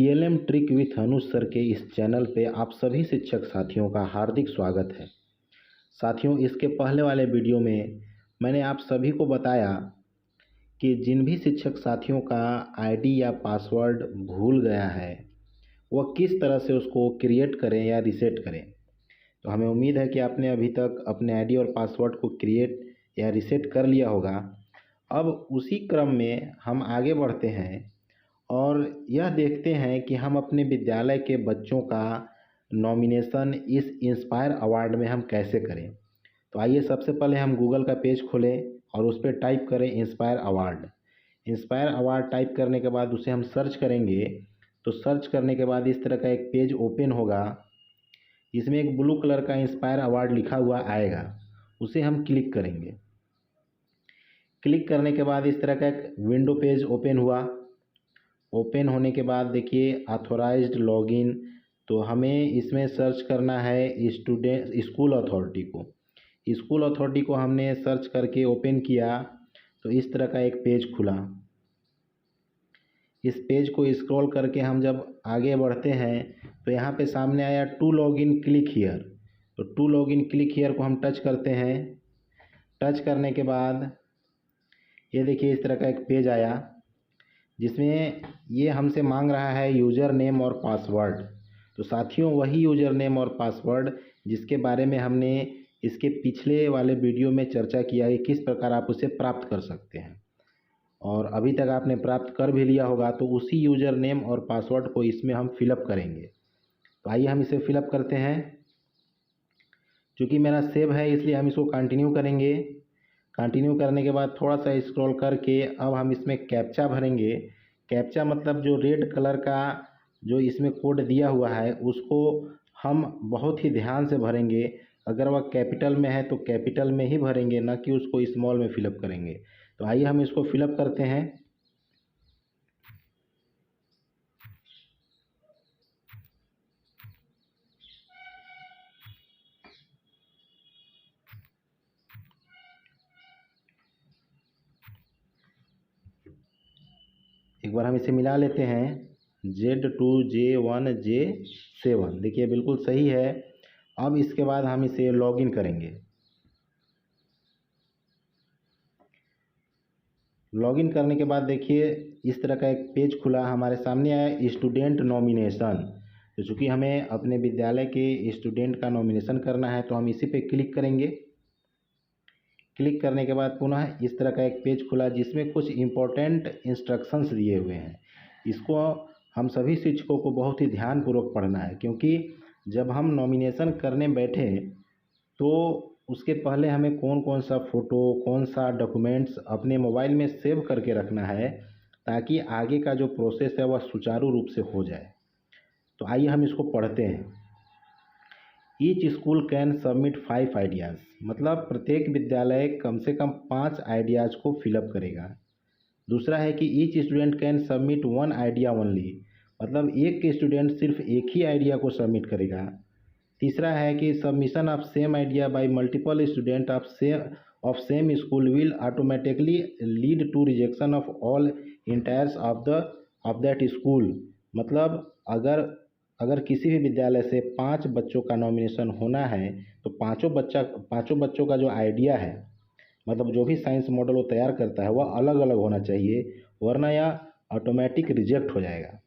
TLM trick with Anuj sir के इस channel पे आप सभी शिक्षक साथियों का हार्दिक स्वागत है। साथियों, इसके पहले वाले वीडियो में मैंने आप सभी को बताया कि जिन भी शिक्षक साथियों का आईडी या पासवर्ड भूल गया है वह किस तरह से उसको क्रिएट करें या रीसेट करें। तो हमें उम्मीद है कि आपने अभी तक अपने आईडी और पासवर्ड को क्रिएट या रीसेट कर लिया होगा। अब उसी क्रम में हम आगे बढ़ते हैं और यह देखते हैं कि हम अपने विद्यालय के बच्चों का नॉमिनेशन इस इंस्पायर अवार्ड में हम कैसे करें। तो आइए सबसे पहले हम गूगल का पेज खोलें और उस पर टाइप करें inspire award. Inspire award type करने के बाद उसे हम सर्च करेंगे। तो सर्च करने के बाद इस तरह का एक पेज ओपन होगा। इसमें एक ब्लू कलर का इंस्पायर अवार्ड लिखा हुआ आएगा, उसे हम क्लिक करेंगे। क्लिक करने के बाद इस तरह का एक विंडो पेज ओपन हुआ। ओपन होने के बाद देखिए ऑथोराइज्ड लॉगिन, तो हमें इसमें सर्च करना है स्कूल अथॉरिटी को। स्कूल अथॉरिटी को हमने सर्च करके ओपन किया तो इस तरह का एक पेज खुला। इस पेज को स्क्रॉल करके हम जब आगे बढ़ते हैं तो यहाँ पे सामने आया टू लॉगिन क्लिक हियर। तो टू लॉगिन क्लिक हियर को हम टच करते हैं। टच करने के बाद ये देखिए इस तरह का एक पेज आया जिसमें ये हमसे मांग रहा है यूज़र नेम और पासवर्ड। तो साथियों, वही यूज़र नेम और पासवर्ड जिसके बारे में हमने इसके पिछले वाले वीडियो में चर्चा किया है किस प्रकार आप उसे प्राप्त कर सकते हैं, और अभी तक आपने प्राप्त कर भी लिया होगा। तो उसी यूज़र नेम और पासवर्ड को इसमें हम फिलअप करेंगे। तो आइए हम इसे फिलअप करते हैं। चूँकि मेरा सेव है इसलिए हम इसको कंटिन्यू करेंगे। कंटिन्यू करने के बाद थोड़ा सा स्क्रॉल करके अब हम इसमें कैप्चा भरेंगे। कैप्चा मतलब जो रेड कलर का जो इसमें कोड दिया हुआ है उसको हम बहुत ही ध्यान से भरेंगे। अगर वह कैपिटल में है तो कैपिटल में ही भरेंगे, ना कि उसको स्मॉल में फिलअप करेंगे। तो आइए हम इसको फिलअप करते हैं। एक बार हम इसे मिला लेते हैं। Z2J1J7 देखिए बिल्कुल सही है। अब इसके बाद हम इसे लॉगिन करेंगे। लॉगिन करने के बाद देखिए इस तरह का एक पेज खुला हमारे सामने आया स्टूडेंट नॉमिनेशन। तो चूँकि हमें अपने विद्यालय के स्टूडेंट का नॉमिनेशन करना है तो हम इसी पे क्लिक करेंगे। क्लिक करने के बाद पुनः इस तरह का एक पेज खुला जिसमें कुछ इम्पोर्टेंट इंस्ट्रक्शंस दिए हुए हैं। इसको हम सभी शिक्षकों को बहुत ही ध्यानपूर्वक पढ़ना है, क्योंकि जब हम नॉमिनेशन करने बैठे तो उसके पहले हमें कौन कौन सा फ़ोटो, कौन सा डॉक्यूमेंट्स अपने मोबाइल में सेव करके रखना है ताकि आगे का जो प्रोसेस है वह सुचारू रूप से हो जाए। तो आइए हम इसको पढ़ते हैं। Each school can submit 5 ideas, मतलब प्रत्येक विद्यालय कम से कम 5 आइडियाज़ को फिलअप करेगा। दूसरा है कि each student can submit 1 idea only, मतलब एक स्टूडेंट सिर्फ एक ही आइडिया को सबमिट करेगा। तीसरा है कि submission of same idea by multiple student of same school will automatically lead to rejection of all entries of that school, मतलब अगर किसी भी विद्यालय से 5 बच्चों का नॉमिनेशन होना है तो पाँचों बच्चों का जो आइडिया है, मतलब जो भी साइंस मॉडल वो तैयार करता है वह अलग अलग होना चाहिए, वरना यह ऑटोमेटिक रिजेक्ट हो जाएगा।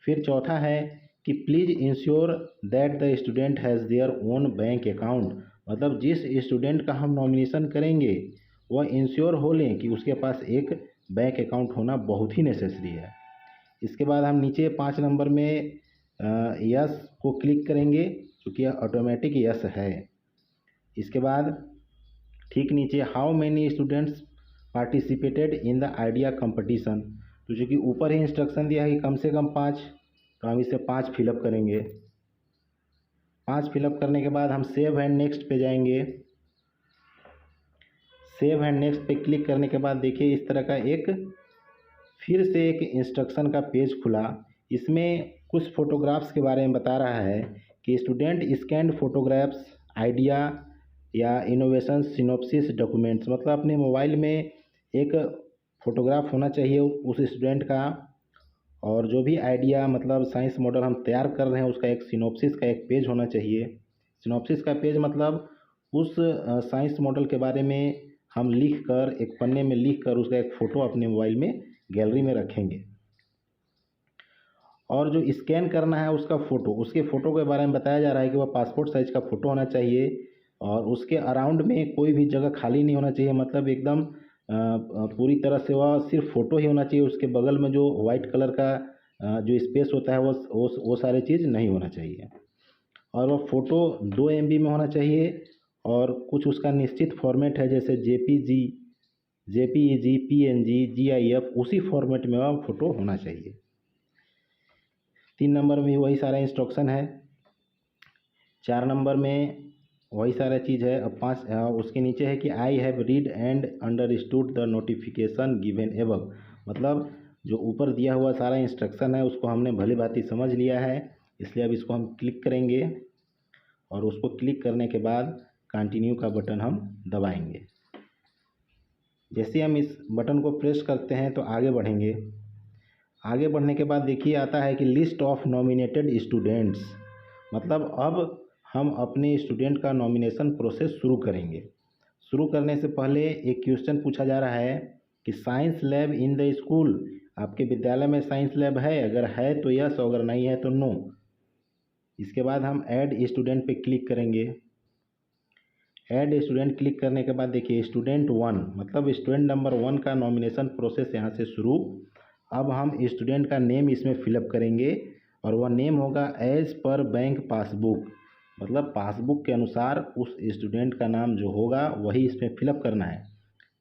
फिर चौथा है कि please ensure that the student has their own bank account, मतलब जिस स्टूडेंट का हम नॉमिनेशन करेंगे वह इंश्योर हो लें कि उसके पास एक बैंक अकाउंट होना बहुत ही नेसेसरी है। इसके बाद हम नीचे 5 नंबर में यस को क्लिक करेंगे क्योंकि यह ऑटोमेटिक यस है। इसके बाद ठीक नीचे how many students participated in the idea competition, तो चूँकि ऊपर ही इंस्ट्रक्शन दिया है कि कम से कम 5, तो हम इसे 5 फिलअप करेंगे। 5 फिलअप करने के बाद हम सेव एंड नेक्स्ट पे जाएंगे। सेव एंड नेक्स्ट पे क्लिक करने के बाद देखिए इस तरह का फिर से एक इंस्ट्रक्शन का पेज खुला। इसमें कुछ फोटोग्राफ्स के बारे में बता रहा है कि स्टूडेंट स्कैन्ड फोटोग्राफ्स आइडिया या इनोवेशन सिनॉप्सिस डॉक्यूमेंट्स, मतलब अपने मोबाइल में एक फ़ोटोग्राफ होना चाहिए उस स्टूडेंट का, और जो भी आइडिया मतलब साइंस मॉडल हम तैयार कर रहे हैं उसका एक सिनॉप्सिस का एक पेज होना चाहिए। सिनॉप्सिस का पेज मतलब उस साइंस मॉडल के बारे में हम लिख कर एक पन्ने में लिख कर उसका एक फ़ोटो अपने मोबाइल में गैलरी में रखेंगे। और जो स्कैन करना है उसका फ़ोटो, उसके फ़ोटो के बारे में बताया जा रहा है कि वह पासपोर्ट साइज़ का फ़ोटो होना चाहिए और उसके अराउंड में कोई भी जगह खाली नहीं होना चाहिए, मतलब एकदम पूरी तरह से वह सिर्फ फ़ोटो ही होना चाहिए। उसके बगल में जो वाइट कलर का जो स्पेस होता है वो सारी चीज़ नहीं होना चाहिए। और वह फ़ोटो 2 MB में होना चाहिए और कुछ उसका निश्चित फॉर्मेट है, जैसे JPG, JPEG, PNG, GIF, उसी फॉर्मेट में वह फ़ोटो होना चाहिए। 3 नंबर में वही सारा इंस्ट्रक्शन है। 4 नंबर में वही सारा चीज़ है। अब 5 उसके नीचे है कि I have read and understood the notification given above, मतलब जो ऊपर दिया हुआ सारा इंस्ट्रक्शन है उसको हमने भली भांति समझ लिया है, इसलिए अब इसको हम क्लिक करेंगे और उसको क्लिक करने के बाद कंटिन्यू का बटन हम दबाएंगे। जैसे हम इस बटन को प्रेस करते हैं तो आगे बढ़ेंगे। आगे बढ़ने के बाद देखिए आता है कि लिस्ट ऑफ नॉमिनेटेड स्टूडेंट्स, मतलब अब हम अपने स्टूडेंट का नॉमिनेशन प्रोसेस शुरू करेंगे। शुरू करने से पहले एक क्वेश्चन पूछा जा रहा है कि science lab in the school, आपके विद्यालय में साइंस लैब है? अगर है तो यस, अगर नहीं है तो नो। इसके बाद हम ऐड स्टूडेंट पे क्लिक करेंगे। ऐड स्टूडेंट क्लिक करने के बाद देखिए स्टूडेंट 1, मतलब स्टूडेंट नंबर 1 का नॉमिनेशन प्रोसेस यहाँ से शुरू। अब हम स्टूडेंट का नेम इसमें फिलअप करेंगे और वह नेम होगा एज पर बैंक पासबुक, मतलब पासबुक के अनुसार उस स्टूडेंट का नाम जो होगा वही इसमें फिलअप करना है।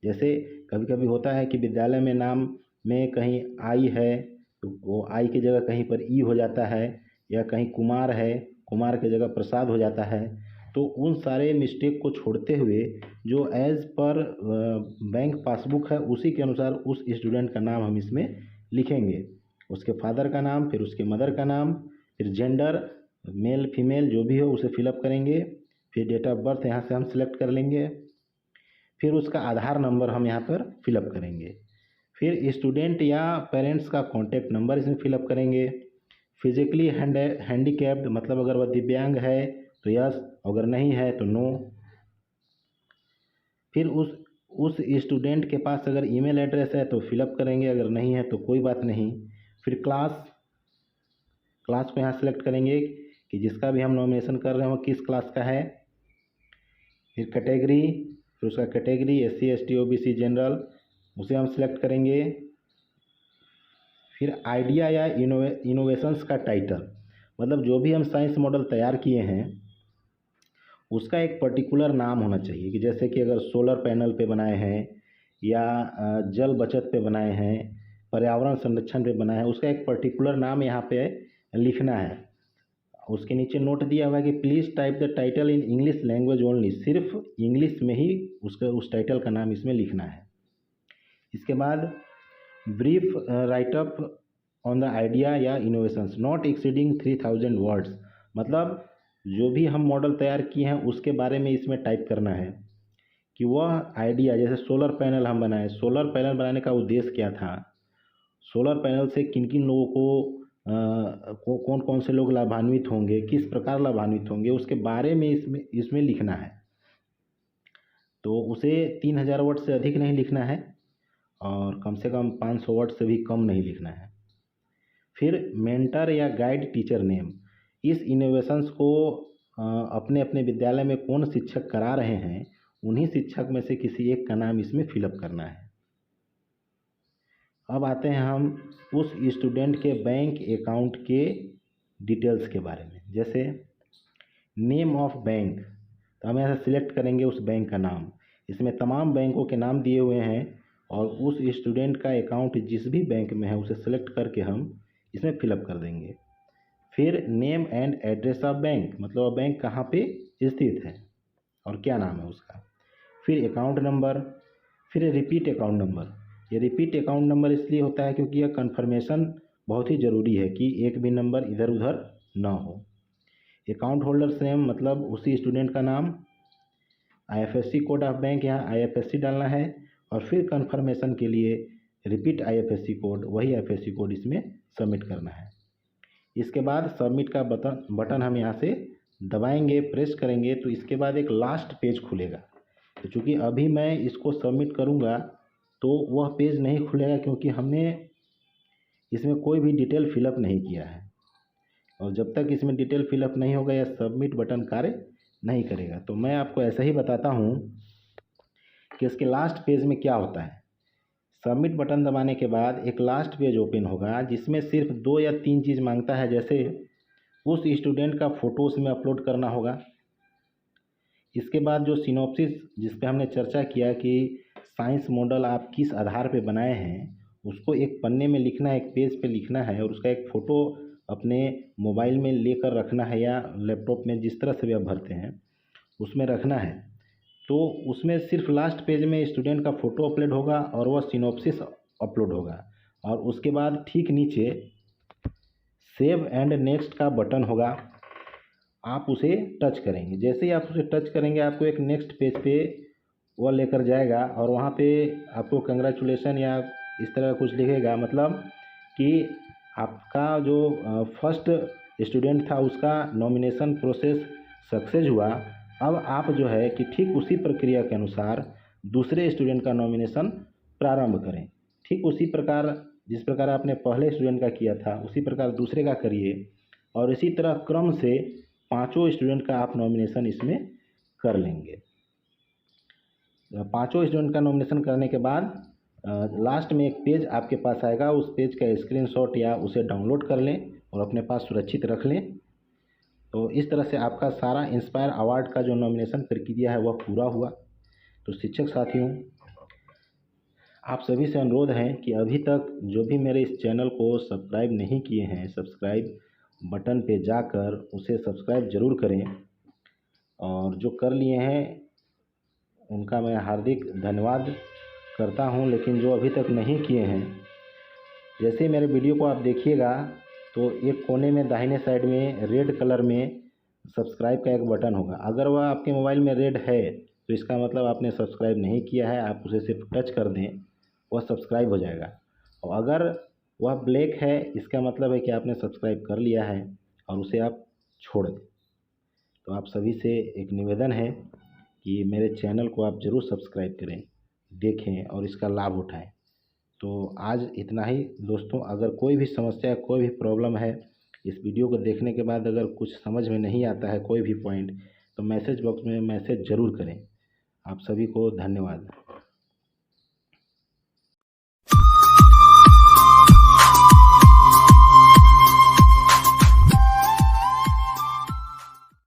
जैसे कभी कभी होता है कि विद्यालय में नाम में कहीं आई है तो वो आई की जगह कहीं पर ई हो जाता है, या कहीं कुमार है, कुमार की जगह प्रसाद हो जाता है। तो उन सारे मिस्टेक को छोड़ते हुए जो एज पर बैंक पासबुक है उसी के अनुसार उस स्टूडेंट का नाम हम इसमें लिखेंगे। उसके फादर का नाम, फिर उसके मदर का नाम, फिर जेंडर मेल फीमेल जो भी हो उसे फिलअप करेंगे। फिर डेट ऑफ बर्थ यहाँ से हम सिलेक्ट कर लेंगे। फिर उसका आधार नंबर हम यहाँ पर फिलअप करेंगे। फिर स्टूडेंट या पेरेंट्स का कॉन्टैक्ट नंबर इसमें फिलअप करेंगे। फिजिकली हैंडीकैप्ड, मतलब अगर वह दिव्यांग है तो यस, अगर नहीं है तो नो। फिर उस स्टूडेंट के पास अगर ईमेल एड्रेस है तो फिलअप करेंगे, अगर नहीं है तो कोई बात नहीं। फिर क्लास को यहाँ सेलेक्ट करेंगे कि जिसका भी हम नॉमिनेशन कर रहे हैं वो किस क्लास का है। फिर कैटेगरी, फिर उसका category SC ST OBC general, उसे हम सेलेक्ट करेंगे। फिर आइडिया या इनोवेशंस का टाइटल, मतलब जो भी हम साइंस मॉडल तैयार किए हैं उसका एक पर्टिकुलर नाम होना चाहिए, कि जैसे कि अगर सोलर पैनल पे बनाए हैं या जल बचत पे बनाए हैं, पर्यावरण संरक्षण पे बनाए हैं, उसका एक पर्टिकुलर नाम यहाँ पे लिखना है। उसके नीचे नोट दिया हुआ है कि please type the title in English language only, सिर्फ इंग्लिश में ही उस टाइटल का नाम इसमें लिखना है। इसके बाद brief write up on the idea या इनोवेशंस नॉट एक्सीडिंग 3000 वर्ड्स, मतलब जो भी हम मॉडल तैयार किए हैं उसके बारे में इसमें टाइप करना है कि वह आइडिया, जैसे सोलर पैनल हम बनाए, सोलर पैनल बनाने का उद्देश्य क्या था, सोलर पैनल से किन किन लोगों को कौन कौन से लोग लाभान्वित होंगे, किस प्रकार लाभान्वित होंगे, उसके बारे में इसमें लिखना है। तो उसे 3000 वर्ड से अधिक नहीं लिखना है और कम से कम 500 वर्ड से भी कम नहीं लिखना है। फिर मेंटर या गाइड टीचर नेम, इस इनोवेशंस को अपने अपने विद्यालय में कौन शिक्षक करा रहे हैं उन्हीं शिक्षक में से किसी एक का नाम इसमें फिलअप करना है। अब आते हैं हम उस स्टूडेंट के बैंक अकाउंट के डिटेल्स के बारे में। जैसे नेम ऑफ बैंक, तो हम यहाँ से सिलेक्ट करेंगे उस बैंक का नाम। इसमें तमाम बैंकों के नाम दिए हुए हैं और उस स्टूडेंट का अकाउंट जिस भी बैंक में है उसे सेलेक्ट करके हम इसमें फिलअप कर देंगे। फिर name and address of bank, मतलब वह बैंक कहाँ पे स्थित है और क्या नाम है उसका। फिर अकाउंट नंबर, फिर रिपीट अकाउंट नंबर। ये रिपीट अकाउंट नंबर इसलिए होता है क्योंकि यह कन्फर्मेशन बहुत ही ज़रूरी है कि एक भी नंबर इधर उधर ना हो। अकाउंट होल्डर्स नेम, मतलब उसी स्टूडेंट का नाम। IFSC कोड ऑफ बैंक, यहाँ IFSC डालना है और फिर कन्फर्मेशन के लिए रिपीट IFSC कोड, वही IFSC कोड इसमें सबमिट करना है। इसके बाद सबमिट का बटन हम यहाँ से दबाएंगे, प्रेस करेंगे तो इसके बाद एक लास्ट पेज खुलेगा। तो चूँकि अभी मैं इसको सबमिट करूँगा तो वह पेज नहीं खुलेगा, क्योंकि हमने इसमें कोई भी डिटेल फिलअप नहीं किया है, और जब तक इसमें डिटेल फिलअप नहीं होगा यह सबमिट बटन कार्य नहीं करेगा। तो मैं आपको ऐसा ही बताता हूँ कि इसके लास्ट पेज में क्या होता है। सबमिट बटन दबाने के बाद एक लास्ट पेज ओपन होगा जिसमें सिर्फ 2 या 3 चीज़ मांगता है, जैसे उस स्टूडेंट का फ़ोटो उसमें अपलोड करना होगा। इसके बाद जो सिनॉप्सिस जिस पे हमने चर्चा किया कि साइंस मॉडल आप किस आधार पे बनाए हैं, उसको एक पन्ने में लिखना है, एक पेज पे लिखना है, और उसका एक फ़ोटो अपने मोबाइल में लेकर रखना है या लैपटॉप में, जिस तरह से भी आप भरते हैं उसमें रखना है। तो उसमें सिर्फ लास्ट पेज में स्टूडेंट का फ़ोटो अपलोड होगा और वह सिनॉप्सिस अपलोड होगा, और उसके बाद ठीक नीचे सेव एंड नेक्स्ट का बटन होगा। आप उसे टच करेंगे, जैसे ही आप उसे टच करेंगे आपको एक नेक्स्ट पेज पे वह लेकर जाएगा, और वहाँ पे आपको कंग्रेचुलेसन या इस तरह कुछ लिखेगा, मतलब कि आपका जो फर्स्ट स्टूडेंट था उसका नॉमिनेशन प्रोसेस सक्सेस हुआ। अब आप जो है कि ठीक उसी प्रक्रिया के अनुसार दूसरे स्टूडेंट का नॉमिनेशन प्रारंभ करें। ठीक उसी प्रकार जिस प्रकार आपने पहले स्टूडेंट का किया था उसी प्रकार दूसरे का करिए, और इसी तरह क्रम से 5 स्टूडेंट का आप नॉमिनेशन इसमें कर लेंगे। 5 स्टूडेंट का नॉमिनेशन करने के बाद लास्ट में एक पेज आपके पास आएगा, उस पेज का स्क्रीनशॉट या उसे डाउनलोड कर लें और अपने पास सुरक्षित रख लें। तो इस तरह से आपका सारा इंस्पायर अवार्ड का जो नॉमिनेशन प्रक्रिया है वह पूरा हुआ। तो शिक्षक साथियों, आप सभी से अनुरोध है कि अभी तक जो भी मेरे इस चैनल को सब्सक्राइब नहीं किए हैं, सब्सक्राइब बटन पे जाकर उसे सब्सक्राइब ज़रूर करें, और जो कर लिए हैं उनका मैं हार्दिक धन्यवाद करता हूं। लेकिन जो अभी तक नहीं किए हैं, जैसे मेरे वीडियो को आप देखिएगा तो एक कोने में दाहिने साइड में रेड कलर में सब्सक्राइब का एक बटन होगा। अगर वह आपके मोबाइल में रेड है तो इसका मतलब आपने सब्सक्राइब नहीं किया है, आप उसे सिर्फ टच कर दें, वह सब्सक्राइब हो जाएगा। और अगर वह ब्लैक है इसका मतलब है कि आपने सब्सक्राइब कर लिया है और उसे आप छोड़ दें। तो आप सभी से एक निवेदन है कि मेरे चैनल को आप ज़रूर सब्सक्राइब करें, देखें और इसका लाभ उठाएं। तो आज इतना ही दोस्तों। अगर कोई भी समस्या, कोई भी प्रॉब्लम है, इस वीडियो को देखने के बाद अगर कुछ समझ में नहीं आता है कोई भी पॉइंट, तो मैसेज बॉक्स में मैसेज ज़रूर करें। आप सभी को धन्यवाद।